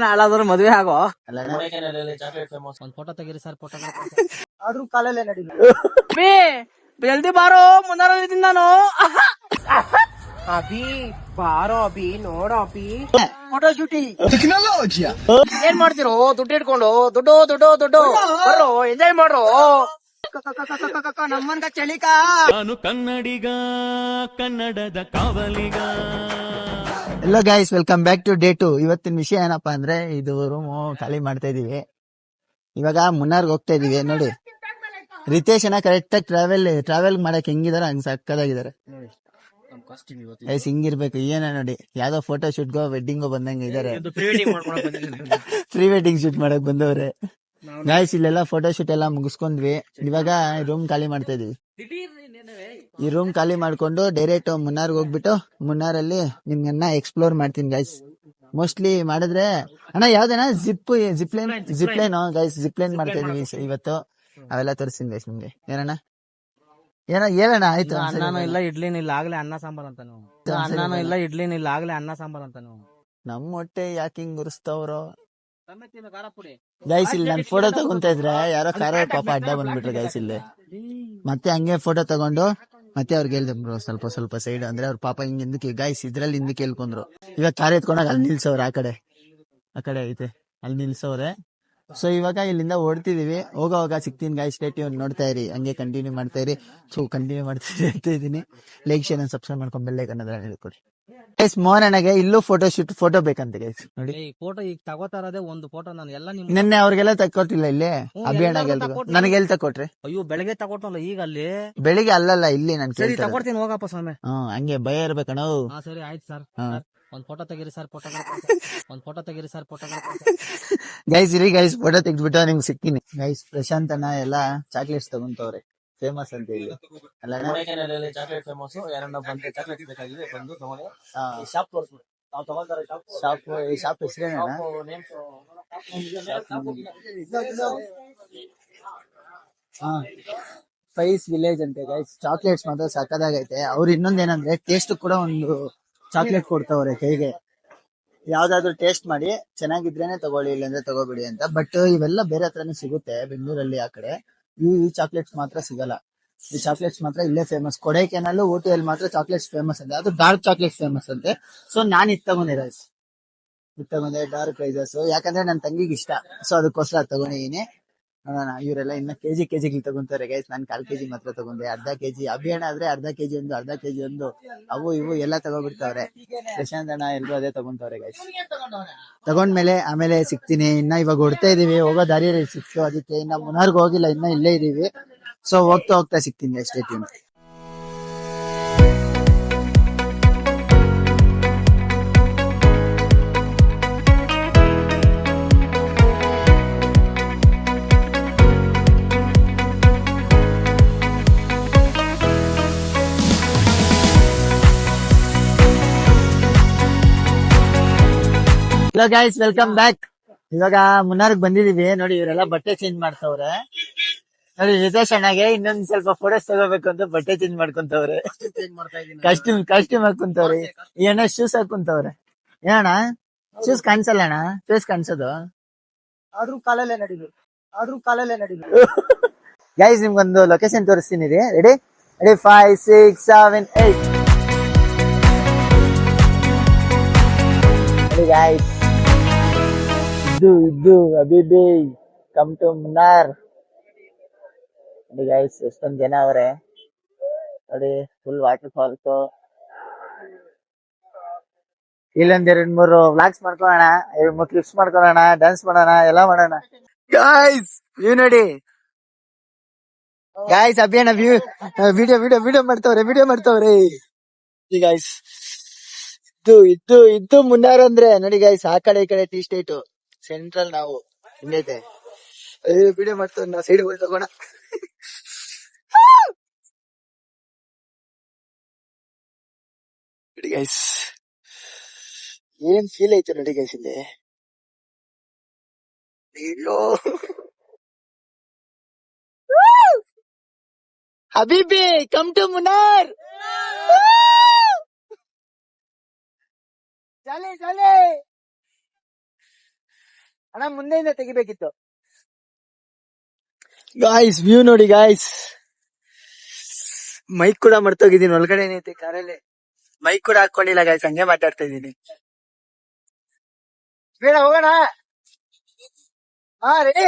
ನಾಳಾದ್ರೂ ಮದ್ವೆ ಆಗೋ ಒಂದ್ ಫೋಟೋ ತೆಗೀರಿ ಸರ್, ಫೋಟೋ ಆದ್ರೂ ಕಾಲಲ್ಲೇ ನಡೀಲಿ. ಜಲ್ದಿ ಬಾರೋ, ಮುನ್ನಾರಲ್ಲಿ ನಾನು ಅಭಿ ಬಾರೋ ಅಭಿ, ನೋಡೋ ಅಭಿ. ಫೋಟೋ ಶೂಟಿ ಏನ್ ಮಾಡ್ತಿರೋ? ದುಡ್ಡು ಇಟ್ಕೊಂಡು ದುಡ್ಡು ದುಡ್ಡು ದುಡ್ಡು ಬರ್ರೋ, ಎಂಜಾಯ್ ಮಾಡ್ರೋ. ನಮ್ಮಂತ ಚಳಿಕ ನಾನು ಕನ್ನಡಿಗ, ಕನ್ನಡದ ಕಾವಲಿಗ. Hello guys, welcome back to day 2. ಇವತ್ತಿನ ವಿಷಯ ಏನಪ್ಪಾ ಅಂದ್ರೆ, ಇದು ರೂಮ್ ಖಾಲಿ ಮಾಡ್ತಾ ಇದೀವಿ. ಇವಾಗ ಮುನ್ನಾರ್ಗೆ ಹೋಗ್ತಾ ಇದೀವಿ. ನೋಡಿ ರಿತೇಶ್ ಅನ್ನ ಕರೆಕ್ಟ್ ಆಗಿ ಟ್ರಾವೆಲ್ ಮಾಡಕ್ ಹೆಂಗಿದಾರ ಹಂಗ್ ಸಕ್ಕದಾಗಿದ್ದಾರೆ. ಗೈಸ್ ಹಿಂಗಿರ್ಬೇಕು. ಏನ ನೋಡಿ, ಯಾವ್ದೋ ಫೋಟೋ ಶೂಟ್ಗೋ ವೆಡ್ಡಿಂಗೋ ಬಂದಂಗ ಇದಾರೆ. ಪ್ರೀ ವೆಡ್ಡಿಂಗ್ ಶೂಟ್ ಮಾಡಕ್ ಬಂದವ್ರೆ. ಗೈಸ್ ಇಲ್ಲೆಲ್ಲ ಫೋಟೋ ಶೂಟ್ ಎಲ್ಲ ಮುಗಿಸ್ಕೊಂಡ್ವಿ. ಇವಾಗ ರೂಮ್ ಖಾಲಿ ಮಾಡ್ತಾ ಇದೀವಿ. ಈ ರೂಮ್ ಖಾಲಿ ಮಾಡ್ಕೊಂಡು ಡೈರೆಕ್ಟ್ ಮುನ್ನಾರ್ಗೆ ಹೋಗ್ಬಿಟ್ಟು ಮುನ್ನಾರಲ್ಲಿ ನಿಮ್ಗೆನ್ನ ಎಕ್ಸ್ಪ್ಲೋರ್ ಮಾಡ್ತೀನಿ ಗೈಸ್. ಮೋಸ್ಟ್ಲಿ ಮಾಡಿದ್ರೆ ಅಣ್ಣ ಯಾವ್ದನ ಜಿಪ್ಲೈನ್ ಗೈಸ್, ಜಿಪ್ಲೈನ್ ಮಾಡ್ತಾ ಇದೀವಿ ಇವತ್ತು. ಅವೆಲ್ಲ ತೋರಿಸ್ತೀನಿ ಗೈಸ್ ನಿಮ್ಗೆ. ಏನಣ್ಣ ಹೇಳಣ್ಣ. ಆಯ್ತು, ಅನ್ನಾನು ಇಲ್ಲ ಇಡ್ಲಿನ ಇಲ್ಲ, ಆಗ್ಲೇ ಅನ್ನ ಸಾಂಬಾರ್ ಅಂತ ನೀವು. ಅನ್ನಾನು ಇಲ್ಲ ಇಡ್ಲಿನ ಇಲ್ಲ, ಆಗ್ಲೇ ಅನ್ನ ಸಾಂಬಾರ್ ಅಂತ ನೀವು. ನಮ್ಮ ಹೊಟ್ಟೆ ಯಾಕೆ ಹಿಂಗ್ ಉರಿಸ್ತವ್ರು ಗೈಸ್? ಇಲ್ಲಿ ನನ್ ಫೋಟೋ ತಗೊಂತ ಇದ್ರೆ ಯಾರೋ ಖಾರ ಪಾಪ ಅಡ್ಡ ಬಂದ್ಬಿಟ್ರು ಗೈಸ್ ಇಲ್ಲಿ. ಮತ್ತೆ ಹಂಗೆ ಫೋಟೋ ತಗೊಂಡು ಮತ್ತೆ ಅವ್ರಿಗೆ ಹೇಳ್ದೆ ಬ್ರೋ ಸ್ವಲ್ಪ ಸೈಡ್ ಅಂದ್ರೆ ಅವ್ರ ಪಾಪ ಹಿಂಗ್ ಹಿಂದಕ್ಕೆ ಗೈಸ್ ಇದ್ರಲ್ಲಿ ಹಿಂದಕ್ಕೆ ಕೇಳ್ಕೊಂಡ್ರು. ಇವಾಗ ಕಾರ್ ಎತ್ಕೊಂಡಾಗ ಅಲ್ಲಿ ನಿಲ್ಸವ್ರೆ, ಆ ಕಡೆ ಐತೆ ಅಲ್ಲಿ ನಿಲ್ಸವ್ರೆ. ಸೊ ಇವಾಗ ಇಲ್ಲಿಂದ ಓಡ್ತಿದೀವಿ. ಹೋಗೋವಾಗ ಸಿಗ್ತೀನಿ ಗೈಸ್. ಸ್ಟೇಟ್ ನೋಡ್ತಾ ಇರಿ, ಹಂಗೆ ಕಂಟಿನ್ಯೂ ಮಾಡ್ತಾ ಇರಿ. ಕಂಟಿನ್ಯೂ ಮಾಡ್ತಾ ಇದ್ದೀನಿ. ಲೈಕ್ ಶೇರ್ ಅಂಡ್ ಸಬ್ಸ್ಕ್ರೈಬ್ ಮಾಡ್ಕೊಂಡು ಬೆಲ್ ಐಕಾನ್ ಅದ್ರ ಹೇಳ್ಕೊಡಿ ಗೈಸ್. ಮೋಹನ್ ಅಣ್ಣಗೆ ಇಲ್ಲೂ ಫೋಟೋ ಬೇಕಂತೆ ಗೈಸ್. ನೋಡಿ ಫೋಟೋ ಈಗ ತಗೋತಾ ಇರೋದೇ ಒಂದು ಫೋಟೋ. ನಾನು ಎಲ್ಲ ನಿಮ್ ನಿನ್ನೆ ಅವ್ರಿಗೆಲ್ಲ ತಕ್ಕೊಟ್ಟಿಲ್ಲ ಇಲ್ಲಿ. ಅಭಿಯಾಣಗೆ ನನಗೆ ಎಲ್ಲಿ ತಕೊಟ್ರಿ? ಅಯ್ಯೋ ಬೆಳಗ್ಗೆ ತಗೊಟ್ಟಲ್ಲ, ಈಗ ಅಲ್ಲಿ ಬೆಳಿಗ್ಗೆ ಅಲ್ಲಲ್ಲ ಇಲ್ಲಿ ನಾನು ಸರಿ ತಗೊಡ್ತೀನಿ ಹೋಗಪ್ಪ ಸ್ವಾಮಿ. ಹಂಗೆ ಭಯ ಇರ್ಬೇಕಣ್ಣ. ಹಾ ಸರಿ ಆಯ್ತು ಸರ್. ಒಂದ್ ಫೋಟೋ ತೆಗೀರಿ ಸರ್, ಫೋಟೋ ಗೈಸ್ ಇರಿ ಗೈಸ್, ಫೋಟೋ ತೆಗ್ದ್ಬಿಟ್ಟು ನಿಮ್ಗೆ ಸಿಕ್ತೀನಿ ಗೈಸ್. ಪ್ರಶಾಂತ್ ಅಣ್ಣ ಎಲ್ಲ ಚಾಕ್ಲೇಟ್ಸ್ ತಗೊಂತವ್ರೆ, ಫೇಮಸ್ ಅಂತ ಹೇಳಿ ಅಲ್ಲ. Chocolate famous. ಯಾರನ್ನ ಬಂದ್ರೆ ಚಾಕ್ಲೇಟ್ ಬೇಕಾಗಿದೆ ಬಂದು ತಗೊಂಡು ಶಾಪ್ ತೋರಿಸ್ಬಿಟ್ಟು ನಾವು ತಗೊಂತಾರೆ. ಶಾಪ್ ಹೆಸರೇನ? ಸ್ಪೈಸ್ ವಿಲೇಜ್ ಅಂತೆ ಗೈಸ್. ಚಾಕ್ಲೇಟ್ಸ್ ಮಾತ್ರ ಸಕ್ಕದಾಗೈತೆ. ಅವ್ರು ಇನ್ನೊಂದ್ ಏನಂದ್ರೆ ಟೇಸ್ಟ್ ಕೂಡ ಒಂದು ಚಾಕ್ಲೇಟ್ ಕೊಡ್ತಾವ್ರೆ ಕೈಗೆ. ಯಾವ್ದಾದ್ರು ಟೇಸ್ಟ್ ಮಾಡಿ ಚೆನ್ನಾಗಿದ್ರೇನೆ ತಗೊಳ್ಳಿ, ಇಲ್ಲಾಂದ್ರೆ ತಗೋಬಿಡಿ ಅಂತ. ಬಟ್ ಇವೆಲ್ಲ ಬೇರೆ ಹತ್ರನೇ ಸಿಗುತ್ತೆ ಬೆಂಗಳೂರಲ್ಲಿ. ಆ ಕಡೆ ಈ ಚಾಕ್ಲೇಟ್ಸ್ ಮಾತ್ರ ಸಿಗಲ್ಲ. ಈ ಚಾಕ್ಲೇಟ್ಸ್ ಮಾತ್ರ ಇಲ್ಲೇ ಫೇಮಸ್. ಕೊಡೈಕೆನಾಲ್, ಊಟಿಯಲ್ಲಿ ಮಾತ್ರ ಚಾಕ್ಲೇಟ್ಸ್ ಫೇಮಸ್ ಅಂತೆ. ಅದು ಡಾರ್ಕ್ ಚಾಕ್ಲೇಟ್ಸ್ ಫೇಮಸ್ ಅಂತೆ. ಸೊ ನಾನ್ ಇದು ತಗೊಂಡೆ ಡಾರ್ಕ್ ರೈಸಸ್, ಯಾಕಂದ್ರೆ ನನ್ ತಂಗಿಗೆ ಇಷ್ಟ. ಸೊ ಅದಕ್ಕೋಸ್ಕರ ತಗೊಂಡಿದೀನಿ. ನೋಡೋಣ, ಇವರೆಲ್ಲ ಇನ್ನ ಕೆಜಿ ತಗೊಂತಾರೆ ಗೈಸ್. ನಾನ್ 1/4 kg ಮಾತ್ರ ತಗೊಂಡೆ. ಅರ್ಧ ಕೆಜಿ ಅಭಿಯಾಣ ಆದ್ರೆ ಅರ್ಧ ಕೆಜಿ ಒಂದು ಅವು ಇವು ಎಲ್ಲ ತಗೋಬಿಡ್ತಾವ್ರೆ. ಪ್ರಶಾಂತ್ ಅಣ್ಣ ಎಲ್ರು ಅದೇ ತಗೊಂತವ್ರೆ ಗೈಸ್. ತಗೊಂಡ್ಮೇಲೆ ಆಮೇಲೆ ಸಿಗ್ತೀನಿ. ಇನ್ನ ಇವಾಗ ಹೊಡ್ತಾ ಇದೀವಿ, ಹೋಗೋ ದಾರಿಯಲ್ಲಿ ಸಿಕ್ತು. ಅದಕ್ಕೆ ಇನ್ನ ಮುನ್ನಾರ್ಗ್ ಹೋಗಿಲ್ಲ, ಇನ್ನ ಇಲ್ಲೇ ಇದೀವಿ. ಸೊ ಹೋಗ್ತಾ ಸಿಗ್ತೀನಿ ಅಷ್ಟೇ team. Hello guys, welcome back. ಇವಾಗ ಮುನ್ನಾರ್ಗ್ ಬಂದಿದೀವಿ. ನೋಡಿ ಇವರೆಲ್ಲ ಬಟ್ಟೆ ಚೇಂಜ್ ಮಾಡ್ತವ್ರೆ. ನೋಡಿ ರಿತೇಶ್ ಅಣ್ಣಗೆ ಇನ್ನೊಂದ್ ಸ್ವಲ್ಪ ಫೋಟೋಸ್ ತಗೋಬೇಕು ಅಂತ ಬಟ್ಟೆ ಚೇಂಜ್ ಮಾಡ್ಕೊಂತವ್ರೆ. ಕಾಸ್ಟ್ಯೂಮ್ ಹಾಕೊಂತವ್ರೆ. ಈ ಅಣ್ಣ ಶೂಸ್ ಹಾಕೊಂತವ್ರೆ. ಏನಣ್ಣ ಶೂಸ್ ಕಾಣಿಸಲ್ಲ ಅಣ್ಣ, ಫೇಸ್ ಕಾಣಿಸೋದು. ಆದ್ರೂ ಕಾಲಲ್ಲೇ ನಡೀಲಿ. ಗೈಸ್ ನಿಮ್ಗೊಂದು ಲೊಕೇಶನ್ ತೋರಿಸ್ತೀನಿ. ರೆಡಿ 5, 6, 7, 8. ಗೈಸ್ ಇದು ಅಬಿಬಿ ಕಮ್ ಟು ಮುನ್ನಾರ್. ನೋಡಿ ಗೈಸ್ ಎಷ್ಟೊಂದ್ ಜನ ಅವ್ರೆ. ನೋಡಿ ಫುಲ್ ವಾಟರ್ ಫಾಲ್ಸ್. ಇಲ್ಲೊಂದ್ 2-3 ವ್ಲಾಗ್ಸ್ ಮಾಡ್ಕೊಳ್ಳೋಣ, 2-3 ಕ್ಲಿಪ್ಸ್ ಮಾಡ್ಕೊಳ್ಳೋಣ, ಡ್ಯಾನ್ಸ್ ಮಾಡೋಣ, ಎಲ್ಲ ಮಾಡೋಣ ಗೈಸ್. ವ್ಯೂ ನೋಡಿ ಗೈಸ್. ಅಭಿಯಾನ ವಿಡಿಯೋ ಮಾಡ್ತವ್ರೆ ಗೈಸ್. ಇದು ಮುನ್ನಾರ್ ಅಂದ್ರೆ ನೋಡಿ ಗೈಸ್. ಆ ಕಡೆ ಈ ಕಡೆ ಟೀ ಸ್ಟೇಟ್ ಸೆಂಟ್ರಲ್. ನಾವು ಹಿಂಗೈತೆ ವಿಡಿಯೋ ಮಾಡ್ತೇವೆ. ನಾವು ಸೈಡ್ ಹೋಗಿ ತಗೋಣ. ನೋಡಿ ಗೈಸ್ ಏನ್ ಫೀಲ್ ಐತೆ ನೋಡಿ ಗೈಸ್ ಇಲ್ಲಿ. ಹಬೀಬಿ ಕಮ್ ಟು ಮುನ್ನಾರ್. ಚಲೆ ಅಣ್ಣ ಮುಂದೆಯಿಂದ ತೆಗಿಬೇಕಿತ್ತು. ಗಾಯ್ಸ್ ವ್ಯೂ ನೋಡಿ ಗಾಯ್ಸ್. ಮೈಕ್ ಕೂಡ ಮರ್ತೋಗಿದ್ದೀನಿ, ಒಳಗಡೆ ಐತೆ ಕಾರಲ್ಲಿ. ಮೈಕ್ ಕೂಡ ಹಾಕೊಂಡಿಲ್ಲ ಗಾಯ್ಸ್, ಹಂಗೆ ಮಾತಾಡ್ತಾ ಇದ್ದೀನಿ. ಬೇಡ ಹೋಗೋಣ. ಹಾ ರೀ,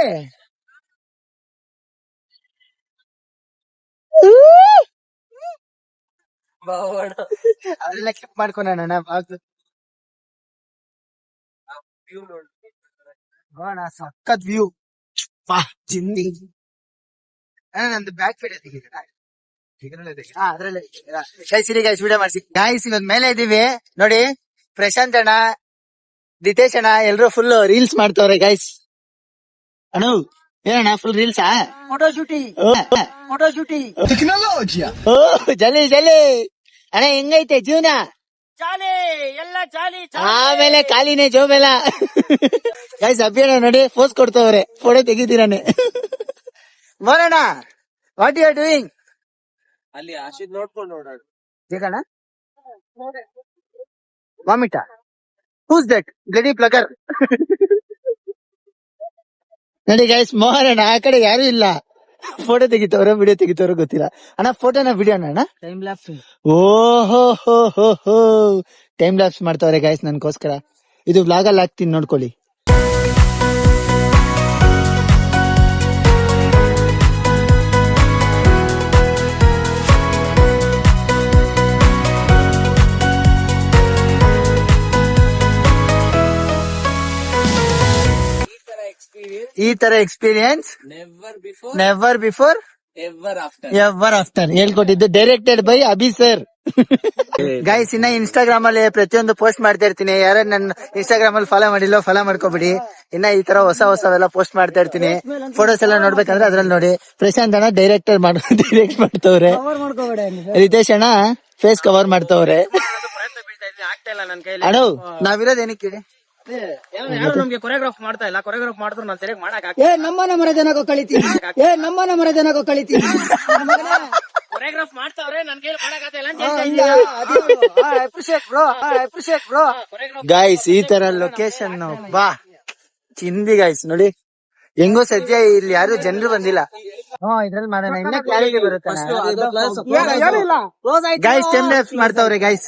ಅದೆಲ್ಲ ಕ್ಲಿಪ್ ಮಾಡ್ಕೊಂಡಣ್ಣ. ಸಖತ್ ವ್ಯೂ ಚಿಂದಿ. ನಂದು ಬ್ಯಾಕ್ ಸೈಡ್ ಅದ್ರಲ್ಲೇ ಗೈಸ್ ವಿಡಿಯೋ ಮಾಡಿಸಿ ಗಾಯ್ಸ್. ಇವತ್ ಮೇಲೆ ಇದೀವಿ ನೋಡಿ. ಪ್ರಶಾಂತ್ ಅಣ್ಣ, ದಿತೇಶ್ ಅಣ್ಣ ಎಲ್ರು ಫುಲ್ ರೀಲ್ಸ್ ಮಾಡ್ತವ್ರೆ ಗಾಯ್ಸ್. ಅಣ್ಣ ಏನಣ್ಣ ಫುಲ್ ರೀಲ್ಸಾ? Photo shooting. ಓ ಜಲಿ ಜಲಿ ಅಣ್ಣ. ಹೆಂಗೈತೆ ಜೀವನ? ಚಾಲಿ ಎಲ್ಲ ಚಾಲಿ. ಆಮೇಲೆ ಖಾಲಿನೇ ಜೋಬೆಲ್ಲ. ಗೈಸ್ ಅಭಿಯಣ್ಣ ನೋಡಿ ಪೋಸ್ ಕೊಡ್ತವ್ರೆ, ಫೋಟೋ ತೆಗಿತೀರಾನೆ. ಮೋರಣ್ಣ ವಾಟ್ ಯು ಆರ್ ಡೂಯಿಂಗ್? ಅಲ್ಲಿ ಆಶಿದ್ ನೋಡ್ಕೊಂಡು ನೋಡೋಣ. ಜಗಣ್ಣ ವಾಮಿಟ. Who's that bloody blogger? ನೋಡಿ ಗೈಸ್, ಮೋಹನ್ ಆ ಕಡೆ ಯಾರು ಇಲ್ಲ. ಫೋಟೋ ತೆಗಿತವ್ರ ವಿಡಿಯೋ ತೆಗಿತವ್ರ ಗೊತ್ತಿಲ್ಲ. ಅಣ್ಣ ಫೋಟೋನ ವಿಡಿಯೋನ ಅಣ್ಣ? Time lapse. ಓಹೋ ಹೋ ಹೋ ಹೋ ಟೈಮ್ ಲ್ಯಾಪ್ಸ್ ಮಾಡ್ತವ್ರೆ ಗೈಸ್ ನನ್ಗೋಸ್ಕರ. ಇದು ವ್ಲಾಗ್ ಅಲ್ಲಿ ಹಾಕ್ತೀನಿ ನೋಡ್ಕೊಳ್ಳಿ. ಈ ತರ experience never before ever after ಹೇಳ್ಕೊಟ್ಟಿದ್ದು. Directed by Abhi sir. Guys ಇನ್ನ ಇನ್ಸ್ಟಾಗ್ರಾಮ್ ಅಲ್ಲಿ ಪ್ರತಿಯೊಂದು ಪೋಸ್ಟ್ ಮಾಡ್ತಾ ಇರ್ತೀನಿ. ಯಾರು ನನ್ನ ಇನ್ಸ್ಟಾಗ್ರಾಮ್ ಅಲ್ಲಿ ಫಾಲೋ ಮಾಡಿಲ್ಲ, ಫಾಲೋ ಮಾಡ್ಕೋಬಿಡಿ. ಇನ್ನ ಈ ತರ ಹೊಸವೆಲ್ಲ ಪೋಸ್ಟ್ ಮಾಡ್ತಾ ಇರ್ತೀನಿ. ಫೋಟೋಸ್ ಎಲ್ಲ ನೋಡ್ಬೇಕಂದ್ರೆ ಅದ್ರಲ್ಲಿ ನೋಡಿ. ಪ್ರಶಾಂತ್ ಅಣ್ಣ ಡೈರೆಕ್ಟ್ ಮಾಡ್ತವ್ರೆ. ರಿತೇಶ್ ಅಣ್ಣ ಫೇಸ್ ಕವರ್ ಮಾಡ್ತವ್ರೆ. ಆಗ್ತಾ ಇಲ್ಲ ನನ್ ಕೈಲಿ. ಅಣ್ಣ ನಾವಿರೋದ್ ಏನಕ್ಕೆ ಹೇಳಿ? ಯಾರು ನಮ್ಗೆ ಕೊರಿಯೋಗ್ರಾಫ್ ಮಾಡ್ತಾ ಇಲ್ಲ. ಕೊರಿಯೋಗ್ರಾಫ್ ಮಾಡಿದ್ರು ನಾನು ಸರಿಯಾಗಿ ಮಾಡಕ್ ನಮ್ಮನ ಮರ ಜನಕ್ಕೂ ಕಳಿತೀನಿ. ಕೊರಿಯೋಗ್ರಾಫ್ ಮಾಡ್ತಾವ್ರೆ, ನನ್ ಕೈಲಿ ಮಾಡಕ್ ಆಗ್ತಾ ಇಲ್ಲ ಅಂತ ಹೇಳ್ತಾ ಗೈಸ್ ಈ ತರ ಲೊಕೇಶನ್ ಬಾ ಚಿಂದಿ ಗೈಸ್ ನೋಡಿ. ಹೆಂಗೋ ಸದ್ಯ ಇಲ್ಲಿ ಯಾರು ಜನರು ಬಂದಿಲ್ಲ. ಇದ್ರಲ್ಲಿ ಮಾಡೋಣ, ಇನ್ನ ಕ್ಲಾರಿಟಿ ಬರುತ್ತೆ ಗೈಸ್. ಟೈಮ್ ಲ್ಯಾಪ್ಸ್ ಮಾಡ್ತಾವ್ರೆ ಗೈಸ್.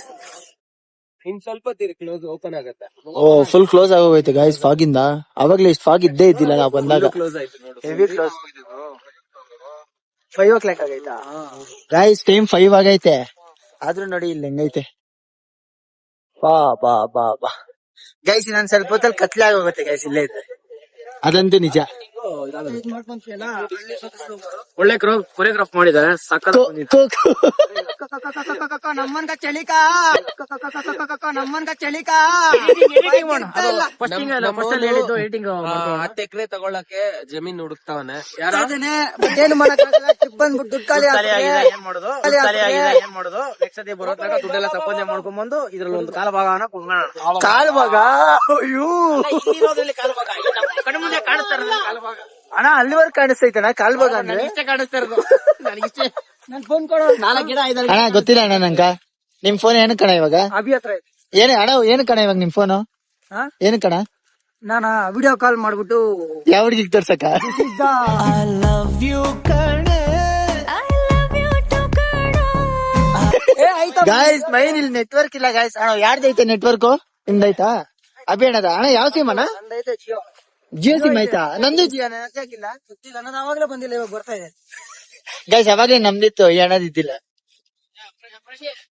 ಇನ್ ಸ್ವಲ್ಪ ಕ್ಲೋಸ್ ಓಪನ್ ಆಗತ್ತೆ. ಓ ಫುಲ್ ಕ್ಲೋಸ್ ಆಗೋಯ್ತು ಗೈಸ್ ಫಾಗ್ ಇಂದ. ಅವಾಗ್ಲೇ ಇಷ್ಟು ಫಾಗ್ ಇದ್ದೇ ಇದ್ದಿಲ್ಲ ನಾವು ಬಂದಾಗ. ಕ್ಲೋಸ್ ಆಯ್ತು ನೋಡು. Heavy close. 5 o'clock ಆಗೈತಾ ಗೈಸ್? ಟೈಮ್ 5 ಆಗೈತೆ, ಆದ್ರೂ ನೋಡಿ ಇಲ್ಲಿ ಹೆಂಗೈತೆ. ಬಾ ಬಾ ಬಾ ಬಾ ಗೈಸ್. ಇನ್ನೊಂದ್ ಸ್ವಲ್ಪ ಹೊತ್ತಲ್ಲಿ ಕತ್ಲೆ ಆಗೋಗುತ್ತೆ ಗೈಸ್. ಇಲ್ಲೇ ಇದೆ, ಅದಂತೂ ನಿಜ. ಒಳ್ಳೆ ಕೊರಿಯೋಗ್ರಾಫ್ ಮಾಡಿದ್ದಾರೆ, ಸಕ್ಕತ್ ನಮ್ಮನ್ಗ ಚಳಿಕ ಹೇಳಿದ್ದು ಎಡಿಟಿಂಗ್. 10 ಎಕರೆ ತಗೊಳಕ್ಕೆ ಜಮೀನ್ ಹುಡುಕ್ತಾವನೆ. ಏನು ಮಾಡಕ್ಕಾಗಲ್ಲ. ಟ್ರಿಪ್ ಬಂದ್ಬಿಟ್ಟು ದುಡ್ಡು ಖಾಲಿ ಏನ್ ಮಾಡೋದು ನೆಕ್ಸ್ಟ್ ಸತಿ ಬರೋದಾಗ ದುಡ್ಡೆಲ್ಲ ಸಂಪಾದನೆ ಮಾಡ್ಕೊಂಡ್ಬಂದು ಇದ್ರಲ್ಲಿ ಒಂದು ಕಾಲ ಭಾಗನ ಕಾಲು ಭಾಗ. ಅಯ್ಯೋ ಕಣ್ಮುಂದೆ ಕಾಣಿಸ್ತಾರೆ ಕಾಲ ಭಾಗ. ಅಣ್ಣ ಅಲ್ಲಿವರೆಗೆ ಕಾಣಿಸ್ತೈತಣ್ಣ ಕಾಲ್ ಭಾಗ ಅಂದ್ರೆ? ಇಷ್ಟೇ ಕಾಣಿಸ್ತಾ ಇರೋದು ನನಗಿಷ್ಟೇ. ನನ್ ಫೋನ್ ಕೊಡೋ 4 ಗಿಡ ಅಣ್ಣ ಗೊತ್ತಿಲ್ಲ ಅಣ್ಣ ನಂಗ. ನಿಮ್ ಫೋನ್ ಏನು ಕಣ ಇವಾಗ? ಅಭಿ ಹತ್ರ ಏನ್ ಅಣ್ಣ ಏನು ಕಣ ಇವಾಗ ನಿಮ್ ಫೋನು? ಏನು ಕಣ? ನಾನ ವಿಡಿಯೋ ಕಾಲ್ ಮಾಡ್ಬಿಟ್ಟು ಯಾವ ಹುಡುಗಿಗೆ ತೋರ್ಸಕ? ಗಾಯ್ಸ್ ಮೈನ್ ಇಲ್ಲಿ ನೆಟ್ವರ್ಕ್ ಇಲ್ಲ ಗಾಯ್ಸ್. ಅಣ್ಣ ಯಾರ್ದೈತೆ ನೆಟ್ವರ್ಕ್? ನಿಮ್ದೈತಾ? ಅಭಿ ಅಣ್ಣದ? ಅಣ್ಣ ಯಾವ ಸಿಮ್ ಅಣ್ಣ? ಜಿಯೋ ಸಿಮ್ ಆಯ್ತಾ? ನಂದು ಜಿಯೋ ಹಾಕಿಲ್ಲ. ಗೊತ್ತಿಲ್ಲ, ನಾನು ಅವಾಗ್ಲೇ ಬಂದಿಲ್ಲ, ಇವಾಗ ಬರ್ತಾ ಇದೆ ಗೈಸ್. ಅವಾಗ್ಲೇ ನಮ್ದಿತ್ತು, ಈ ಅಣ್ಣದಿದ್ದಿಲ್ಲ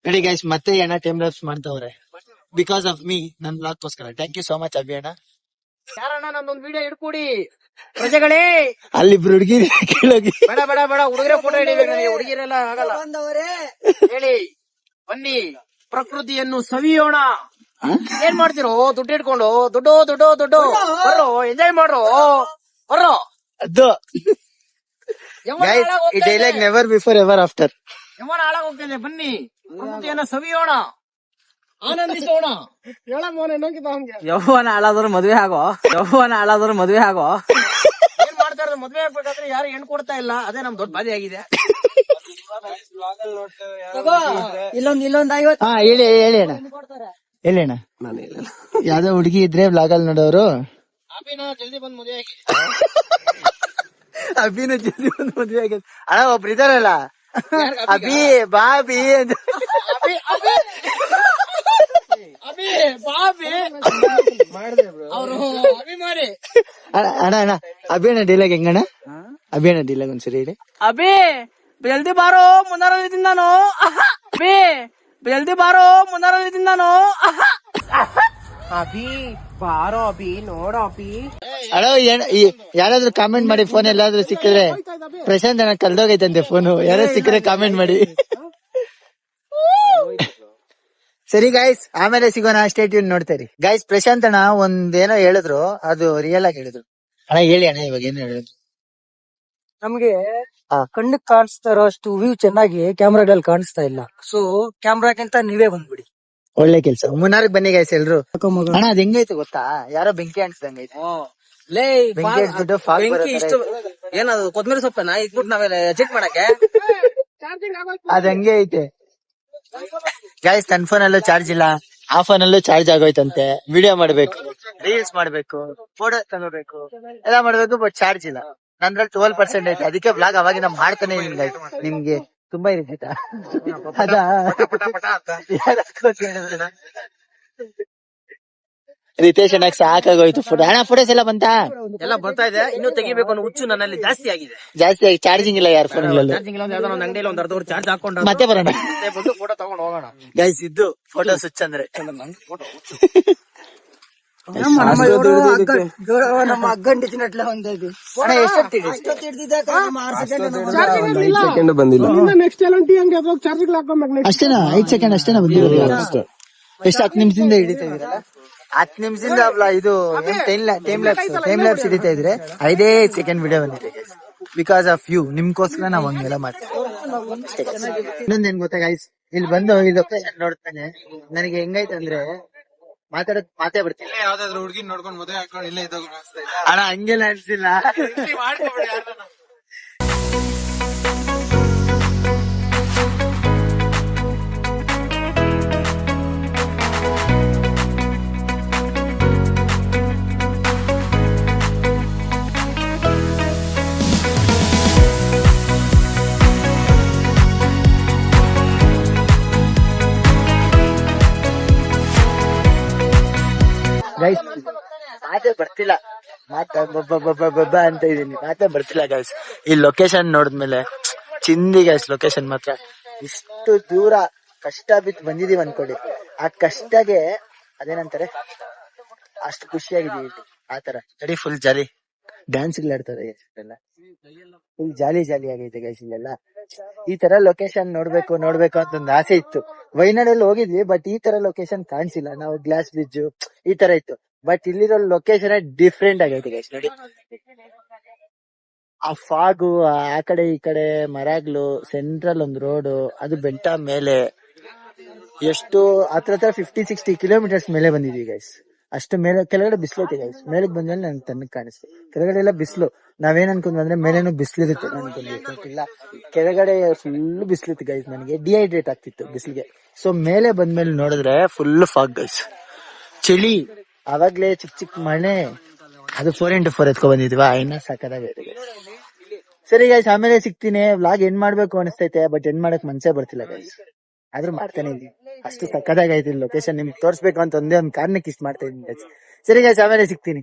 ನೋಡಿ ಗೈಸ್. ಮತ್ತೆ ಈ ಅಣ್ಣ ಟೈಮ್ ಲ್ಯಾಪ್ಸ್ ಮಾಡ್ತವ್ರೆ ಬಿಕಾಸ್ ಆಫ್ ಮೀ, ನನ್ ಬ್ಲಾಗ್ಗೋಸ್ಕರ. Thank you so much Abhi ಅಣ್ಣ. ಯಾರಣ್ಣ ನಂದೊಂದು ವಿಡಿಯೋ ಹಿಡ್ಕೊಡಿ ಪ್ರಜೆಗಳೇ. ಅಲ್ಲಿಬ್ರು ಹುಡುಗಿರಿ ಕೇಳೋಗಿ. ಬೇಡ ಬೇಡ ಬೇಡ, ಹುಡುಗರೇ ಫೋಟೋ ಹಿಡಿಬೇಕು ನನಗೆ, ಹುಡುಗಿರೆಲ್ಲ ಆಗಲ್ಲ. ಹೇಳಿ ಬನ್ನಿ, ಪ್ರಕೃತಿಯನ್ನು ಸವಿಯೋಣ. ಏನ್ ಮಾಡ್ತಿರೋ? ದುಡ್ಡು ಇಟ್ಕೊಂಡು ದುಡ್ಡು ದುಡ್ಡು ದುಡ್ಡು ಬರ್ರೋ, ಎಂಜಾಯ್ ಮಾಡ್ರೋ ಬರ್ರೋ. ಅದು ಗೈಸ್ ಈ dialogue never before ever after. ಯಮನ ಹಾಳಾಗ್ ಹೋಗ್ತಿದೆ. ಬನ್ನಿ ಪ್ರಕೃತಿಯನ್ನ ಸವಿಯೋಣ, ಆನಂದಿಸೋಣ. ಯೌವನ ಹಾಳಾದ್ರು ಮದ್ವೆ ಆಗೋ. ಏನ್ ಮಾಡ್ತಾ ಇರೋದು? ಮದ್ವೆ ಆಗ್ಬೇಕಾದ್ರೆ ಯಾರು ಹೆಣ್ ಕೊಡ್ತಾ ಇಲ್ಲ, ಅದೇ ನಮ್ ದೊಡ್ಡ ಬಾಧೆ ಆಗಿದೆ. ಇಲ್ಲೊಂದ್ 50. ಹಾ ಹೇಳಿ ಅಣ್ಣ, ಹೇಳಿ ಅಣ್ಣ. ಯಾವ್ದೋ ಹುಡುಗಿ ಇದ್ರೆ ವ್ಲಾಗ್ ಅಲ್ಲಿ ನೋಡೋರು ಅಭಿನ ಜಲ್ದಿ ಬಂದ್ ಮದುವೆ ಆಗಿ. ಅಭಿನ ಜಲ್ದಿ ಒಂದು ಮದ್ವೆ ಆಗಿದೆ ಅಣ್ಣ. ಒಬ್ರು ಇದಾರಲ್ಲ ಅಭಿ ಬಾಬಿ ಅಂತ. ಅಭಿ ಬಾಬಿ ಅವರು ಅಭಿಮಾನಿ. ಅಣ್ಣ ಅಣ್ಣ ಅಭಿನ ಡೀಲಾಗ್ ಹೆಂಗಣ್ಣ? ಅಭಿನ ಡೀಲಾಗ್ ಒಂದ್ಸರಿ ಹೇಳಿ. ಅಭಿ ಜಲ್ದಿ ಬಾರೋ ಮುಂದಾರಲ್ಲಿ ನಾನು. ಅಭಿ ಜಲ್ದಿ ಬಾರೋ ಮುಂದಾರಲ್ಲಿ ನಾನು. ಅಭಿ ಬಾರೋ ಅಭಿ ನೋಡೋ ಅಭಿ. ಅಣ್ಣ ಯಾರಾದ್ರೂ ಕಾಮೆಂಟ್ ಮಾಡಿ ಫೋನ್ ಎಲ್ಲಾದ್ರೂ ಸಿಕ್ಕಿದ್ರೆ ಪ್ರಶಾಂತ್ ಅಣ್ಣ ಕಳ್ದೋಗೈತಂತೆ ಫೋನು. ಯಾರಾದ್ರೂ ಸಿಕ್ಕರೆ ಕಾಮೆಂಟ್ ಮಾಡಿ. ಸರಿ ಗೈಸ್, ಆಮೇಲೆ ಸಿಗೋಣ. ಸ್ಟೇಟ್ ನೋಡ್ತಾರೆ ಗೈಸ್. ಪ್ರಶಾಂತ್ ಅಣ್ಣ ಒಂದೇನೋ ಹೇಳಿದ್ರು, ಅದು ರಿಯಲ್ ಆಗಿ ಹೇಳಿದ್ರು. ಅಣ್ಣ ಹೇಳಿ ಅಣ್ಣ, ಇವಾಗ ಏನು ಹೇಳಿದ್ರು? ನಮ್ಗೆ ಕಣ್ಣಿಗೆ ಕಾಣಿಸ್ತಾ ಇರೋ ಅಷ್ಟು ವ್ಯೂ ಚೆನ್ನಾಗಿ ಕ್ಯಾಮ್ರಾದಲ್ಲಿ ಕಾಣಿಸ್ತಾ ಇಲ್ಲ. ಸೊ ಕ್ಯಾಮ್ರಾಗಿಂತ ನೀವೇ ಬಂದ್ಬಿಡಿ. ಒಳ್ಳೆ ಕೆಲ್ಸ. ಮುನ್ನಾರ್ಗ್ ಬನ್ನಿ ಗೈಸ್ ಎಲ್ರು. ಅಣ್ಣ ಅದ್ ಹೆಂಗೈತೆ ಗೊತ್ತಾ? ಯಾರೋ ಬೆಂಕಿ ಅನ್ಸ್ದಂಗೈತೆ. ಲೇ ಬೆಂಕಿ ಹಚ್ಬಿಟ್ಟು ಫಾಗ್ ಬೆಂಕಿ ಇಷ್ಟು ಏನದು ಕೊತ್ಮೀರಿ ಸೊಪ್ಪನ ಇಟ್ಬಿಟ್ಟು ನಾವೆಲ್ಲ ಚೆಕ್ ಮಾಡಕ್ಕೆ. ಅದ್ ಹಂಗೆ ಐತೆ ಗೈಸ್. ನನ್ ಫೋನ್ ಅಲ್ಲೂ ಚಾರ್ಜ್ ಇಲ್ಲ, ಆ ಫೋನ್ ಅಲ್ಲೂ ಚಾರ್ಜ್ ಆಗೋಯ್ತಂತೆ. ವಿಡಿಯೋ ಮಾಡ್ಬೇಕು, ರೀಲ್ಸ್ ಮಾಡ್ಬೇಕು, ಫೋಟೋ ತಗೋಬೇಕು, ಎಲ್ಲ ಮಾಡ್ಬೇಕು, ಬಟ್ ಚಾರ್ಜ್ ಇಲ್ಲ. ನಂದ್ರಲ್ಲಿ 12% ಐತೆ. ಅದಕ್ಕೆ ಬ್ಲಾಗ್ ಅವಾಗಿಂದ ಮಾಡ್ತಾನೆ ಇದೀನಿ guys. ನಿಮ್ಗೆ ತುಂಬಾ ಇರಿಟೇಟ್ ಅದಾ? ರಿತೇಶ್ ಅಣ್ಣ ಸಾಕಾಗೋಯ್ತು ಫೋಟೋ. ಅಣ್ಣ ಫೋಟೋಸ್ ಎಲ್ಲ ಬಂತಾ? ಎಲ್ಲ ಬರ್ತಾ ಇದೆ, ಇನ್ನೂ ತೆಗಿಬೇಕು ಅನ್ನೋ ಹುಚ್ಚು ನನ್ನಲ್ಲಿ ಜಾಸ್ತಿ ಆಗಿದೆ. ಜಾಸ್ತಿ ಆಗಿ ಚಾರ್ಜಿಂಗ್ ಇಲ್ಲ ಯಾರ ಫೋನ್ ಚಾರ್ಜಿಂಗ್ ಇಲ್ಲ, ಯಾವ್ದೋ ಒಂದು ಅಂಗಡಿಯಲ್ಲಿ ಒಂದ್ ಅರ್ಧ ಚಾರ್ಜ್ ಹಾಕೊಂಡು ಮತ್ತೆ ಬರೋಣ ಬಂದು ಫೋಟೋ ತಗೊಂಡು ಹೋಗೋಣ. ಗೈಸ್. ಇದ್ದು ಫೋಟೋ ಸ್ವಿಚ್ ಅಂದ್ರೆ ನಮ್ಮ ಅಗ್ಗಂಟಿನಟ್ಲೆ ಹೊಂದಿದ್ವಿ. ಅಣ್ಣ ಎಷ್ಟೊತ್ತಿಗೆ ಅಷ್ಟೇನಾ? 5 ಸೆಕೆಂಡ್ ಅಷ್ಟೇನಾ ಬಂದಿರೋದು? ಎಷ್ಟು 10 ನಿಮಿಷದಿಂದ ಹಿಡಿತಾ ಇದ್ರಲ್ಲ? 10 ನಿಮಿಷದಿಂದ ಇದು ಟೈಮ್ ಲ್ಯಾಬ್ಸ್ ಹಿಡಿತಾ ಇದ್ರೆ 5 ಸೆಕೆಂಡ್ ವಿಡಿಯೋ ಬಂದಿದೆ ಬಿಕಾಸ್ ಆಫ್ ಯು. ನಿಮ್ಗೋಸ್ಕರ ನಾವ್ ಹಂಗೆಲ್ಲ ಮಾಡ್ತೀವಿ. ಇನ್ನೊಂದೇನ್ ಗೊತ್ತಾ ಗೈಸ್, ಇಲ್ಲಿ ಬಂದು ಈ ಲೊಕೇಶನ್ ನೋಡ್ತಾನೆ ನನಗೆ ಹೆಂಗೈತೆ ಅಂದ್ರೆ ಮಾತೇ ಬರ್ತಿಲ್ಲ. ಯಾವ್ದಾದ್ರು ಹುಡುಗಿ ನೋಡ್ಕೊಂಡು ಮದುವೆ ಹಾಕೊಂಡು ಇಲ್ಲೇ ಇದ್ದಾಗ ಅಣ್ಣ ಹಂಗೆಲ್ಲ ಅನ್ಸಿಲ್ಲ. ಗೈಸ್ ಮಾತೇ ಬರ್ತಿಲ್ಲ, ಅಂತ ಇದೀನಿ, ಮಾತೇ ಬರ್ತಿಲ್ಲ ಗೈಸ್. ಈ ಲೊಕೇಶನ್ ನೋಡಿದ್ಮೇಲೆ ಚಿಂದಿ ಗೈಸ್. ಲೊಕೇಶನ್ ಮಾತ್ರ ಇಷ್ಟು ದೂರ ಕಷ್ಟ ಬಿತ್ತು ಬಂದಿದೀವಿ ಅನ್ಕೊಳ್ಳಿ. ಆ ಕಷ್ಟಗೆ ಅದೇನಂತಾರೆ ಅಷ್ಟು ಖುಷಿಯಾಗಿದೀವಿ ಆತರ. ನಡಿ ಫುಲ್ ಜಾಲಿ ಡ್ಯಾನ್ಸ್ ಆಡ್ತಾರೆ ಎಲ್ಲ. ಫುಲ್ ಜಾಲಿ ಆಗೈತೆ ಗೈಸ್ ಇಲ್ಲೆಲ್ಲ. ಈ ತರ ಲೊಕೇಶನ್ ನೋಡ್ಬೇಕು ಅಂತ ಒಂದು ಆಸೆ ಇತ್ತು. ವೈನಾಡಲ್ಲಿ ಹೋಗಿದ್ವಿ, ಬಟ್ ಈ ತರ ಲೊಕೇಶನ್ ಕಾಣಿಸಿಲ್ಲ. ನಾವು ಗ್ಲಾಸ್ ಬ್ರಿಡ್ಜ್ ಈ ತರ ಇತ್ತು, ಬಟ್ ಇಲ್ಲಿರೋ ಲೊಕೇಶನ್ ಡಿಫ್ರೆಂಟ್ ಆಗೈತೆ ಗೈಸ್. ನೋಡಿ ಆ ಫಾಗು, ಆ ಕಡೆ ಈ ಕಡೆ ಮರಗಳು, ಸೆಂಟ್ರಲ್ ಒಂದು ರೋಡ್, ಅದು ಬೆಟ್ಟ ಮೇಲೆ ಎಷ್ಟು ಹತ್ರ 50-60 ಕಿಲೋಮೀಟರ್ಸ್ ಮೇಲೆ ಬಂದಿದೀವಿ ಗೈಸ್. ಅಷ್ಟು ಮೇಲೆ ಕೆಳಗಡೆ ಬಿಸಿಲು ಐತೆ ಗೈಸ್. ಮೇಲಕ್ಕೆ ಬಂದ್ಮೇಲೆ ನನ್ಗೆ ತಣ್ಣಗ್ ಕಾಣಿಸ್ತು. ಕೆಳಗಡೆ ಎಲ್ಲ ಬಿಸಿಲು. ನಾವೇನ್ ಅನ್ಕೊಂಡ್ವಿ ಅಂದ್ರೆ ಮೇಲೇನು ಬಿಸಿಲಿರುತ್ತೆ ಅನ್ಕೊಂಡಿಲ್ಲ. ಕೆಳಗಡೆ ಫುಲ್ ಬಿಸಿಲಿತ್ತು ಗೈಸ್. ನನಗೆ ಡಿಹೈಡ್ರೇಟ್ ಆಗ್ತಿತ್ತು ಬಿಸಿಲಿಗೆ. ಸೊ ಮೇಲೆ ಬಂದ್ಮೇಲೆ ನೋಡಿದ್ರೆ ಫುಲ್ ಫಾಗ್ ಗೈಸ್, ಚಳಿ. ಅವಾಗ್ಲೇ ಚಿಕ್ಕ ಮಳೆ. ಅದು 4x4 ಎತ್ಕೊ ಬಂದಿದ್ವಾ, ಇನ್ನ ಸಾಕಾಗೈತೆ ಗೈಸ್. ಸರಿ ಗೈಸ್, ಆಮೇಲೆ ಸಿಗ್ತೀನಿ. ವ್ಲಾಗ್ ಏನ್ ಮಾಡ್ಬೇಕು ಅನಿಸ್ತೈತೆ, ಬಟ್ ಏನ್ ಮಾಡಕ್ ಮನ್ಸೇ ಬರ್ತಿಲ್ಲ ಗೈಸ್. ಆದ್ರೂ ಮಾಡ್ತಾನೆ ಇದೀನಿ. ಅಷ್ಟು ಸಕ್ಕದಾಗೈತಿ ಲೊಕೇಶನ್. ನಿಮ್ಗೆ ತೋರ್ಸ್ಬೇಕು ಅಂತ ಒಂದೇ ಒಂದು ಕಾರಣಕ್ಕೆ ಇಷ್ಟ ಮಾಡ್ತಾ ಇದೀನಿ ಗೈಸ್. ಸರಿ ಗೈಸ್, ಆಮೇಲೆ ಸಿಗ್ತೀನಿ.